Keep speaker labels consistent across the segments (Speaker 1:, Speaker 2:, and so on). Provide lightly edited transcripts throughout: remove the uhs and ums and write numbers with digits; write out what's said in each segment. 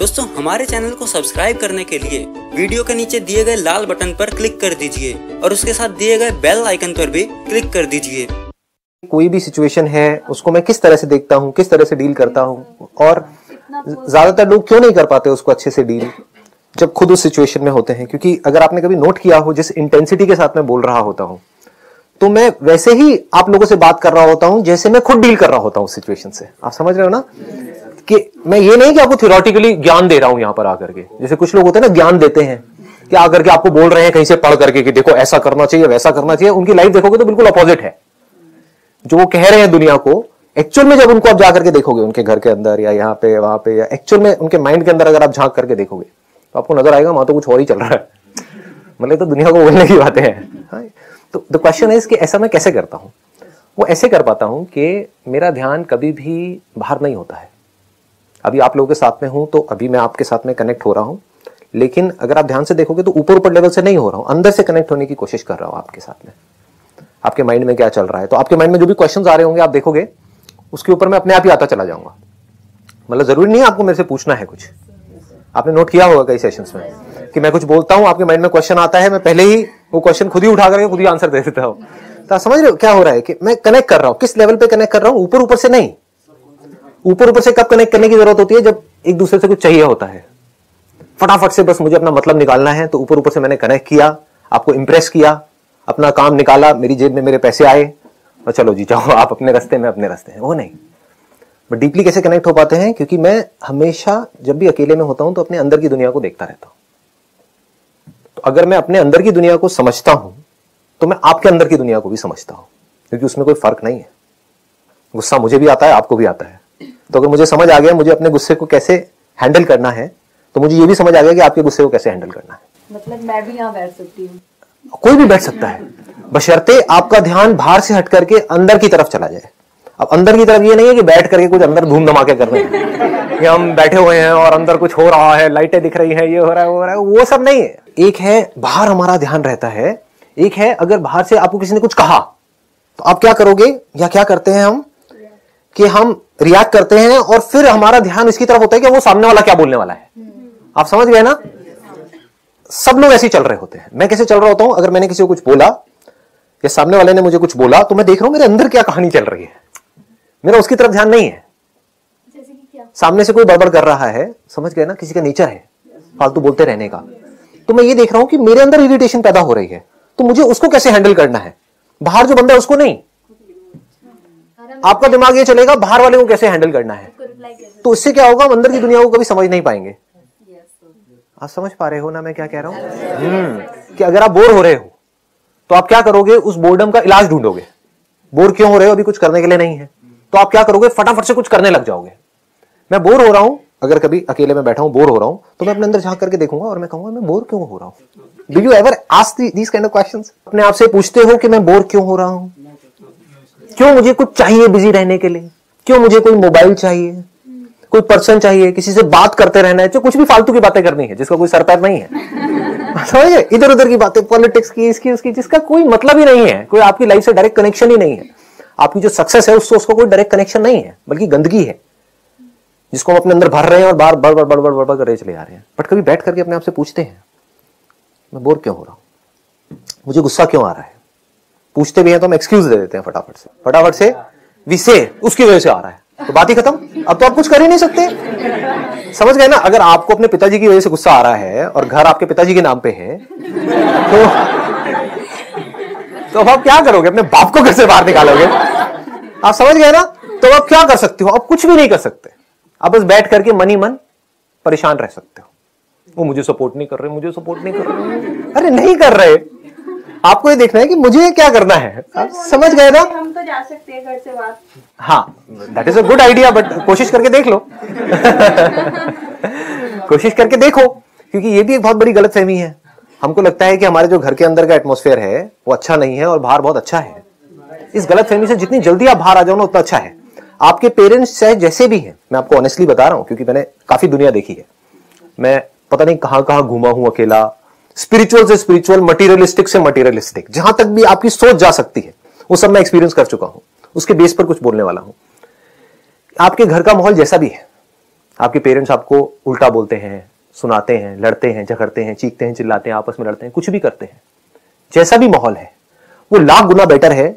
Speaker 1: दोस्तों हमारे चैनल को सब्सक्राइब करने के लिए वीडियो के नीचे दिए गए लाल बटन पर क्लिक कर दीजिए और उसके साथ दिए गए बेल आइकन पर भी क्लिक कर दीजिए।
Speaker 2: कोई भी सिचुएशन है उसको मैं किस तरह से देखता हूँ, किस तरह से डील करता हूँ, और ज्यादातर लोग क्यों नहीं कर पाते उसको अच्छे से डील जब खुद उस सिचुएशन में होते हैं। क्योंकि अगर आपने कभी नोट किया हो जिस इंटेंसिटी के साथ मैं बोल रहा होता हूँ तो मैं वैसे ही आप लोगों से बात कर रहा होता हूं जैसे मैं खुद डील कर रहा होता हूं उस सिचुएशन से। आप समझ रहे हो ना कि मैं ये नहीं कि आपको थ्योरेटिकली ज्ञान दे रहा हूं यहां पर आकर के, जैसे कुछ लोग होते हैं ना ज्ञान देते हैं कि आकर के आपको बोल रहे हैं कहीं से पढ़ करके कि देखो ऐसा करना चाहिए वैसा करना चाहिए। उनकी लाइफ देखोगे तो बिल्कुल अपोजिट है जो वो कह रहे हैं दुनिया को। एक्चुअल में जब उनको आप जाकर के देखोगे उनके घर के अंदर या यहाँ पे वहां पे या एक्चुअल में उनके माइंड के अंदर अगर आप झांक करके देखोगे तो आपको नजर आएगा वहां तो कुछ और ही चल रहा है। मतलब तो दुनिया को बोलने की बातें हैं। तो द क्वेश्चन इज कि ऐसा मैं कैसे करता हूं। वो ऐसे कर पाता हूं कि मेरा ध्यान कभी भी बाहर नहीं होता है। अभी आप लोगों के साथ में हूं तो अभी मैं आपके साथ में कनेक्ट हो रहा हूं, लेकिन अगर आप ध्यान से देखोगे तो ऊपर ऊपर लेवल से नहीं हो रहा हूं, अंदर से कनेक्ट होने की कोशिश कर रहा हूं आपके साथ में। आपके माइंड में क्या चल रहा है, तो आपके माइंड में जो भी क्वेश्चंस आ रहे होंगे आप देखोगे उसके ऊपर मैं अपने आप ही आता चला जाऊंगा। मतलब जरूरी नहीं है आपको मेरे से पूछना है कुछ। आपने नोट किया होगा कई सेशंस में कि मैं कुछ बोलता हूं, आपके माइंड में क्वेश्चन आता है, मैं पहले ही वो क्वेश्चन खुद ही उठा करके खुद ही आंसर दे देता हूं। तो आप समझ रहे हो क्या हो रहा है कि मैं कनेक्ट कर रहा हूं, किस लेवल पे कनेक्ट कर रहा हूं, ऊपर ऊपर से नहीं। ऊपर ऊपर से कब कनेक्ट करने की जरूरत होती है, जब एक दूसरे से कुछ चाहिए होता है, फटाफट से बस मुझे अपना मतलब निकालना है, तो ऊपर ऊपर से मैंने कनेक्ट किया, आपको इंप्रेस किया, अपना काम निकाला, मेरी जेब में मेरे पैसे आए और चलो जी जाओ आप अपने रास्ते में अपने रास्ते हैं। वो नहीं, बट डीपली कैसे कनेक्ट हो पाते हैं, क्योंकि मैं हमेशा जब भी अकेले में होता हूं तो अपने अंदर की दुनिया को देखता रहता हूं। तो अगर मैं अपने अंदर की दुनिया को समझता हूं तो मैं आपके अंदर की दुनिया को भी समझता हूं, क्योंकि उसमें कोई फर्क नहीं है। गुस्सा मुझे भी आता है, आपको भी आता है। तो अगर मुझे समझ आ गया मुझे अपने गुस्से को कैसे हैंडल करना है, तो मुझे ये भी समझ आ गया कि आपके गुस्से को कैसे हैंडल करना है।
Speaker 3: मतलब मैं भी यहाँ बैठ सकती हूँ,
Speaker 2: कोई भी बैठ सकता है, बशर्ते आपका ध्यान बाहर से हट करके अंदर की तरफ चला जाए। अब अंदर की तरफ ये नहीं है कि बैठ करके कुछ अंदर धूम धमाके कर रहे हैं कि हम बैठे हुए हैं और अंदर कुछ हो रहा है, लाइटें दिख रही हैं, ये हो रहा है वो हो रहा है, वो सब नहीं है। एक है बाहर हमारा ध्यान रहता है, एक है अगर बाहर से आपको किसी ने कुछ कहा तो आप क्या करोगे या क्या करते हैं हम कि हम रिएक्ट करते हैं और फिर हमारा ध्यान इसकी तरफ होता है कि वो सामने वाला क्या बोलने वाला है। आप समझ गए ना। सब लोग ऐसे ही चल रहे होते हैं। मैं कैसे चल रहा होता हूं, अगर मैंने किसी को कुछ बोला या सामने वाले ने मुझे कुछ बोला तो मैं देख रहा हूं मेरे अंदर क्या कहानी चल रही है, मेरा उसकी तरफ ध्यान नहीं है।
Speaker 3: जैसे कि क्या?
Speaker 2: सामने से कोई बड़बड़ कर रहा है, समझ गए ना, किसी का नेचर है फालतू बोलते रहने का, तो मैं ये देख रहा हूं कि मेरे अंदर इरिटेशन पैदा हो रही है, तो मुझे उसको कैसे हैंडल करना है। बाहर जो बंदा है उसको नहीं, आपका दिमाग ये चलेगा बाहर वाले को कैसे हैंडल करना है। तो इससे क्या होगा, हम अंदर की दुनिया को कभी समझ नहीं पाएंगे। आप समझ पा रहे हो ना मैं क्या कह रहा हूं कि अगर आप बोर हो रहे हो तो आप क्या करोगे, उस बोर्डम का इलाज ढूंढोगे। बोर क्यों हो रहे हो, अभी कुछ करने के लिए नहीं है, तो आप क्या करोगे, फटाफट से कुछ करने लग जाओगे। मैं बोर हो रहा हूं, अगर कभी अकेले में बैठा हूं बोर हो रहा हूं तो मैं अपने अंदर झांक करके देखूंगा और मैं कहूंगा मैं बोर क्यों हो रहा हूं। Do you ever ask these kind of questions? अपने आप से पूछते हो कि मैं बोर क्यों हो रहा हूं, क्यों मुझे कुछ चाहिए बिजी रहने के लिए, क्यों मुझे कोई मोबाइल चाहिए, कोई पर्सन चाहिए, किसी से बात करते रहना है, जो कुछ भी फालतू की बातें करनी है जिसका कोई सर पैर नहीं है। समझे, इधर उधर की बातें, पॉलिटिक्स की, इसकी उसकी, जिसका कोई मतलब ही नहीं है, कोई आपकी लाइफ से डायरेक्ट कनेक्शन ही नहीं है। आपकी जो सक्सेस है उससे उसका कोई डायरेक्ट कनेक्शन नहीं है, बल्कि गंदगी है जिसको हम अपने अंदर भर रहे हैं और बार बार बार बार बार कर रहे चले जा रहे हैं। बट कभी बैठ करके अपने आप से पूछते हैं मैं बोर क्यों हो रहा हूं, मुझे गुस्सा क्यों आ रहा है। पूछते भी हैं तो हम एक्सक्यूज दे देते हैं फटाफट से वी से उसकी वजह से आ रहा है, तो बात ही खत्म। अब तो आप कुछ कर ही नहीं सकते। समझ गए ना। अगर आपको अपने पिताजी की वजह से गुस्सा आ रहा है और घर आपके पिताजी के नाम पे है तो अब आप क्या करोगे, अपने बाप को घर से बाहर निकालोगे। आप समझ गए ना। तो आप क्या कर सकते हो, आप कुछ भी नहीं कर सकते। आप बस बैठ करके मन ही मन परेशान रह सकते हो। वो मुझे सपोर्ट नहीं कर रहे, मुझे सपोर्ट नहीं कर रहे। अरे नहीं कर रहे, आपको ये देखना है कि मुझे क्या करना है। आप समझ गए ना।
Speaker 3: हम तो जा सकते हैं घर से बाहर।
Speaker 2: हाँ, that is a good idea, but कोशिश करके देख लो। कोशिश करके देखो, क्योंकि ये भी एक बहुत बड़ी गलतफहमी है। हमको लगता है कि हमारे जो घर के अंदर का एटमॉस्फेयर है वो अच्छा नहीं है और बाहर बहुत अच्छा है। इस गलतफहमी से जितनी जल्दी आप बाहर आ जाओ ना उतना अच्छा है। आपके पेरेंट्स चाहे जैसे भी हैं, मैं आपको ऑनेस्टली बता रहा हूं क्योंकि मैंने काफी दुनिया देखी है। मैं पता नहीं कहां कहां घूमा हूं अकेला, स्पिरिचुअल से स्पिरिचुअल, मटीरियलिस्टिक से मटीरियलिस्टिक, जहां तक भी आपकी सोच जा सकती है वो सब मैं एक्सपीरियंस कर चुका हूं। उसके बेस पर कुछ बोलने वाला हूं। आपके घर का माहौल जैसा भी है, आपके पेरेंट्स आपको उल्टा बोलते हैं, सुनाते हैं, लड़ते हैं, झगड़ते हैं, चीखते हैं, चिल्लाते हैं, आपस में लड़ते हैं, कुछ भी करते हैं, जैसा भी माहौल है वो लाख गुना बेटर है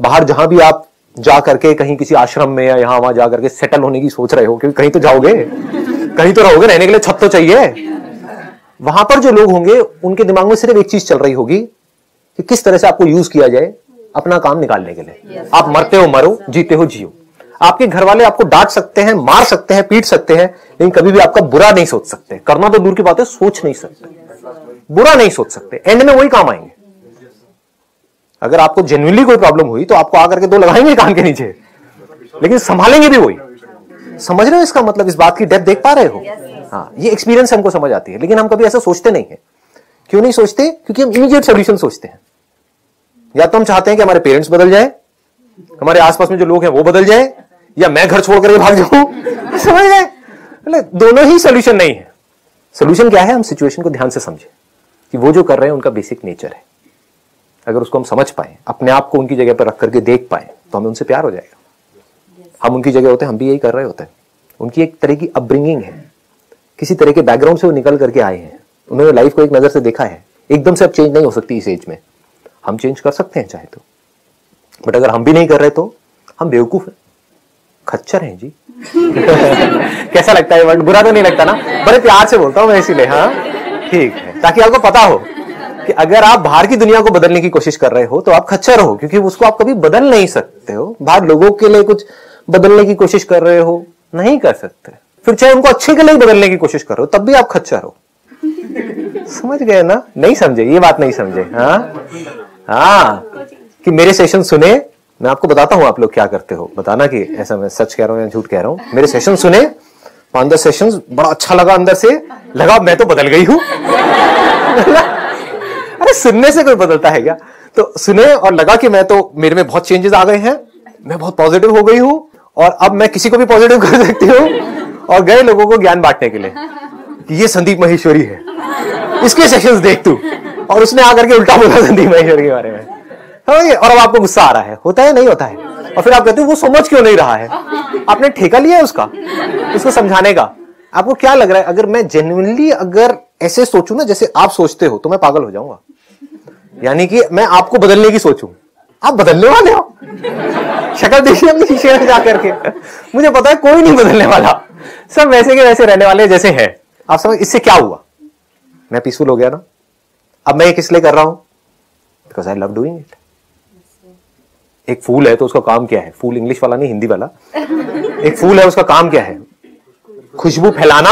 Speaker 2: बाहर जहां भी आप जा करके कहीं किसी आश्रम में या यहां वहां जा करके सेटल होने की सोच रहे हो, क्योंकि कहीं तो जाओगे, कहीं तो रहोगे, रहने के लिए छत तो चाहिए। वहां पर जो लोग होंगे उनके दिमाग में सिर्फ एक चीज चल रही होगी कि किस तरह से आपको यूज किया जाए अपना काम निकालने के लिए। आप मरते हो मरो, जीते हो जियो। आपके घर वाले आपको डांट सकते हैं, मार सकते हैं, पीट सकते हैं, लेकिन कभी भी आपका बुरा नहीं सोच सकते। करना तो दूर की बात है, सोच नहीं सकते, बुरा नहीं सोच सकते। एंड में वही काम आएंगे। अगर आपको जेन्युइनली कोई प्रॉब्लम हुई तो आपको आकर के दो लगाएंगे कान के नीचे, लेकिन संभालेंगे भी वही। समझ रहे हो इसका मतलब? इस बात की डेप्थ देख पा रहे हो? हाँ, ये एक्सपीरियंस हमको समझ आती है, लेकिन हम कभी ऐसा सोचते नहीं है। क्यों नहीं सोचते? क्योंकि हम इमीडिएट सोल्यूशन सोचते हैं। या तो हम चाहते हैं कि हमारे पेरेंट्स बदल जाए, हमारे आसपास में जो लोग हैं वो बदल जाए, या मैं घर छोड़ करके भाग जाऊं। समझ गए? दोनों ही सोल्यूशन नहीं है। सोल्यूशन क्या है? हम सिचुएशन को ध्यान से समझे कि वो जो कर रहे हैं उनका बेसिक नेचर है। अगर उसको हम समझ पाए, अपने आप को उनकी जगह पर रख करके देख पाए, तो हमें उनसे प्यार हो जाएगा। हम उनकी जगह होते हैं, हम भी यही कर रहे होते हैं। उनकी एक तरह की अपब्रिंगिंग है, किसी तरह के बैकग्राउंड से वो निकल करके आए हैं, उन्होंने लाइफ को एक नजर से देखा है। एकदम से अब चेंज नहीं हो सकती इस एज में। हम चेंज कर सकते हैं चाहे तो, बट अगर हम भी नहीं कर रहे तो हम बेवकूफ हैं, खच्चर हैं जी। कैसा लगता है वर्ड? बुरा तो नहीं लगता ना? बड़े प्यार से बोलता हूं मैं इसीलिए। हाँ ठीक है, ताकि आपको पता हो कि अगर आप बाहर की दुनिया को बदलने की कोशिश कर रहे हो तो आप खच्चर हो, क्योंकि उसको आप कभी बदल नहीं सकते हो। बाहर लोगों के लिए कुछ बदलने की कोशिश कर रहे हो, नहीं कर सकते। फिर चाहे उनको अच्छे के लिए बदलने की कोशिश कर रहे हो, तब भी आप खच्चर हो। समझ गए ना? नहीं समझे? ये बात नहीं समझे? हाँ, कि मेरे सेशन सुने, मैं आपको बताता हूं आप लोग क्या करते हो, बताना कि ऐसा मैं सच कह रहा हूं या झूठ कह रहा हूं। मेरे सेशन सुने, 5-10 सेशंस, बड़ा अच्छा लगा, अंदर से लगा मैं तो बदल गई हूं। अरे सुनने से कोई बदलता है क्या? तो सुने और लगा कि मैं तो, मेरे में बहुत चेंजेस आ गए हैं, मैं बहुत पॉजिटिव हो गई हूं और अब मैं किसी को भी पॉजिटिव कर सकती हूं। और गए लोगों को ज्ञान बांटने के लिए कि ये संदीप माहेश्वरी है, इसके सेशंस देख तू। और उसने आकर के उल्टा बोला संदीप माहेश्वरी के बारे में, और अब आपको गुस्सा आ रहा है। होता है नहीं होता है? और फिर आप कहते हो वो समझ क्यों नहीं रहा है? आपने ठेका लिया है उसको समझाने का। आपको क्या लग रहा है? अगर मैं जेन्युइनली अगर ऐसे सोचूं ना जैसे आप सोचते हो, तो मैं पागल हो जाऊंगा। यानी कि मैं आपको बदलने की सोचूं, आप बदलने वाले हो। शक्ल देखिए अपने शीशे में जाकर के, मुझे पता है कोई नहीं बदलने वाला, सब वैसे के वैसे रहने वाले जैसे हैं। आप समझ? इससे क्या हुआ? मैं पीसफुल हो गया ना। अब मैं ये किस लिए कर रहा हूं? Because I love doing it. एक फूल है तो उसका काम क्या है? फूल इंग्लिश वाला नहीं, हिंदी वाला। एक फूल है, उसका काम क्या है? खुशबू फैलाना।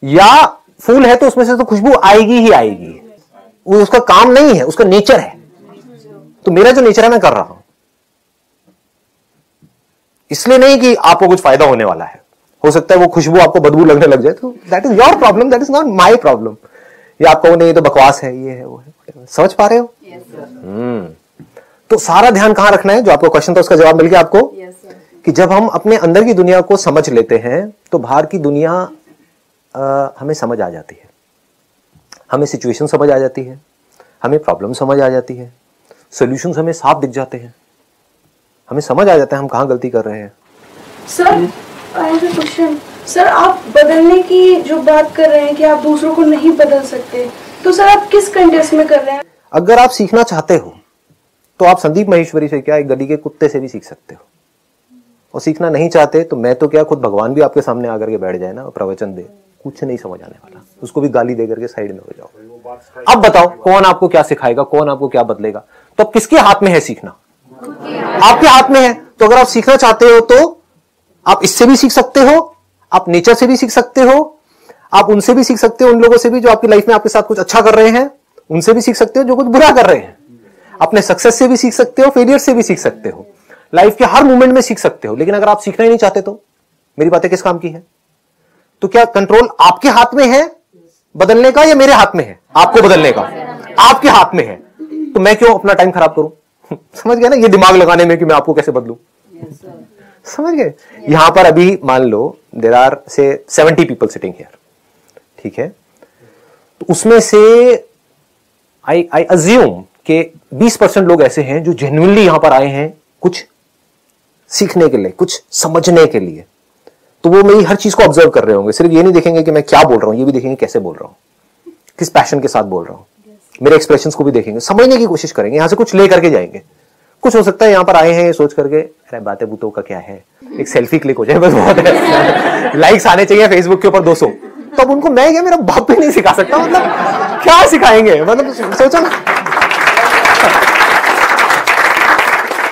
Speaker 2: या फूल है तो उसमें से तो खुशबू आएगी ही आएगी, वो उसका काम नहीं है, उसका नेचर है। तो मेरा जो नेचर है मैं कर रहा हूं, इसलिए नहीं कि आपको कुछ फायदा होने वाला है। हो सकता है वो खुशबू आपको बदबू लगने लग जाए, तो that is your problem, that is not my problem. या आपको नहीं तो बकवास है, ये है वो है। समझ पा रहे हो? तो सारा ध्यान कहां रखना है? जो आपको क्वेश्चन था उसका जवाब मिल गया आपको। कि जब हम अपने अंदर की दुनिया को समझ लेते हैं तो बाहर की दुनिया हमें समझ आ जाती है, हमें सिचुएशन समझ आ जाती है, हमें प्रॉब्लम समझ आ जाती है, सॉल्यूशंस हमें साफ दिख जाते हैं, हमें समझ आ जाता है हम कहां गलती कर रहे हैं।
Speaker 4: Sir I have a question. Sir आप बदलने की जो बात कर रहे हैं कि आप दूसरों को नहीं बदल सकते, तो सर आप किस कंटेक्स्ट में कर रहे हैं?
Speaker 2: अगर आप सीखना चाहते हो तो आप संदीप माहेश्वरी से क्या, एक गली के कुत्ते से भी सीख सकते हो। और सीखना नहीं चाहते तो मैं तो क्या, खुद भगवान भी आपके सामने आकर के बैठ जाए ना, प्रवचन दे, कुछ नहीं समझ आने वाला, उसको भी गाली दे करके साइड में हो जाओ। अब बताओ कौन आपको क्या सिखाएगा, कौन आपको क्या बदलेगा? तो अब किसके हाथ में है सीखना? आपके हाथ में है। तो अगर आप सीखना चाहते हो तो आप इससे भी सीख सकते हो, आप नेचर से भी सीख सकते हो, आप उनसे भी सीख सकते हो, उन लोगों से भी जो आपकी लाइफ में आपके साथ कुछ अच्छा कर रहे हैं, उनसे भी सीख सकते हो जो कुछ बुरा कर रहे हैं। अपने सक्सेस से भी सीख सकते हो, फेलियर से भी सीख सकते हो, लाइफ के हर मोमेंट में सीख सकते हो। लेकिन अगर आप सीखना ही नहीं चाहते तो मेरी बातें किस काम की है? तो क्या कंट्रोल आपके हाथ में है बदलने का या मेरे हाथ में है आपको बदलने का? आपके हाथ में है। तो मैं क्यों अपना टाइम खराब करूं? समझ गए ना? ये दिमाग लगाने में कि मैं आपको कैसे बदलूं। समझ गए? यहां पर अभी मान लो देयर आर से 70 पीपल सिटिंग हियर, ठीक है? तो उसमें से आई अज्यूम कि 20% लोग ऐसे हैं जो जेन्युइनली यहां पर आए हैं कुछ सीखने के लिए, कुछ समझने के लिए। तो वो मेरी हर चीज को ऑब्जर्व कर रहे होंगे। सिर्फ ये नहीं देखेंगे कि मैं क्या बोल रहा हूं, ये भी देखेंगे कैसे बोल रहा हूं, किस पैशन के साथ बोल रहा हूं, मेरे एक्सप्रेशंस को भी देखेंगे, समझने की कोशिश करेंगे, यहां से कुछ ले करके जाएंगे। कुछ हो सकता है यहां पर आए हैं ये सोच करके अरे बातें बूतों का क्या है, एक सेल्फी क्लिक हो जाए बस बहुत है, लाइक्स आने चाहिए फेसबुक के ऊपर 200, तो अब उनको मैं क्या मेरा बाप भी नहीं सिखा सकता, मतलब क्या सिखाएंगे, मतलब सोचो ना,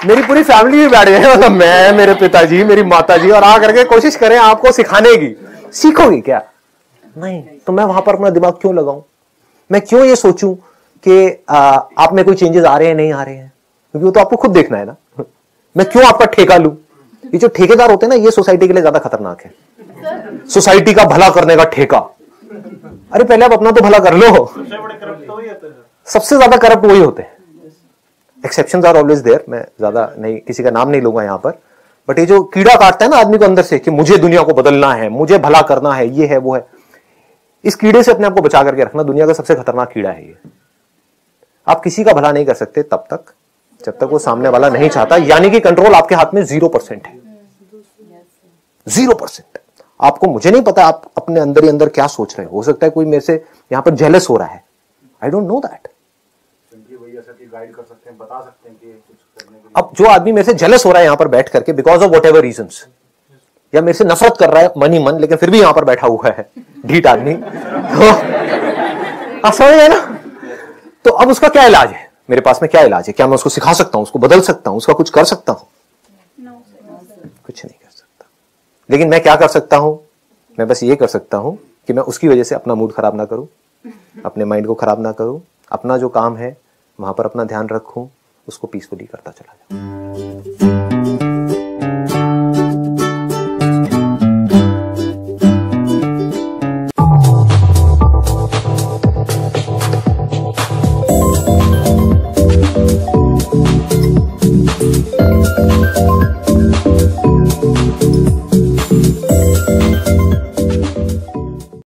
Speaker 2: मेरी पूरी फैमिली भी बैठ गई है, मतलब मैं, मेरे पिताजी, मेरी माताजी, और आ करके कोशिश करें आपको सिखाने की, सीखोगे क्या? नहीं। तो मैं वहां पर अपना दिमाग क्यों लगाऊं? मैं क्यों ये सोचूं कि आप में कोई चेंजेस आ रहे हैं नहीं आ रहे हैं, क्योंकि वो तो आपको खुद देखना है ना। मैं क्यों आपका ठेका लूं? ये जो ठेकेदार होते हैं ना, ये सोसाइटी के लिए ज्यादा खतरनाक है। सोसाइटी का भला करने का ठेका, अरे पहले आप अपना तो भला कर लो। सबसे ज्यादा करप्ट वही होते हैं। एक्सेप्शंस आर ऑलवेज देयर, मैं ज्यादा नहीं, किसी का नाम नहीं लूंगा यहां पर, बट ये जो कीड़ा काटता है ना आदमी को अंदर से कि मुझे दुनिया को बदलना है, मुझे भला करना है, ये है वो है, इस कीड़े से अपने आप को बचा करके रखना। दुनिया का सबसे खतरनाक कीड़ा है ये। आप किसी का भला नहीं कर सकते तब तक जब तक वो सामने वाला नहीं चाहता, यानी कि कंट्रोल आपके हाथ में 0% है। 0%। आपको, मुझे नहीं पता आप अपने अंदर ही अंदर क्या सोच रहे हो सकता है कोई मेरे से यहां पर जेलस हो रहा है, I don't know that.
Speaker 5: Guide कर सकते हैं, बता सकते हैं कि कुछ करने के लिए।
Speaker 2: अब जो आदमी मेरे से जेलस हो रहा है यहां पर बैठ करके बिकॉज ऑफ व्हाटएवर रीजंस, या मेरे से नफरत कर रहा है मन ही मन, लेकिन फिर भी यहां पर बैठा हुआ है ढीठ आदमी, तो आप समझ गए ना? तो अब उसका क्या इलाज है? मेरे पास में क्या इलाज है? क्या मैं उसको सिखा सकता हूं, उसको बदल सकता हूं, उसका कुछ कर सकता हूं? कुछ नहीं कर सकता। लेकिन मैं क्या कर सकता हूं? मैं बस ये कर सकता हूं कि मैं उसकी वजह से अपना मूड खराब ना करूं, अपने माइंड को खराब ना करूं, अपना जो काम है वहां पर अपना ध्यान रखूं, उसको पीसफुली करता चला जाऊं।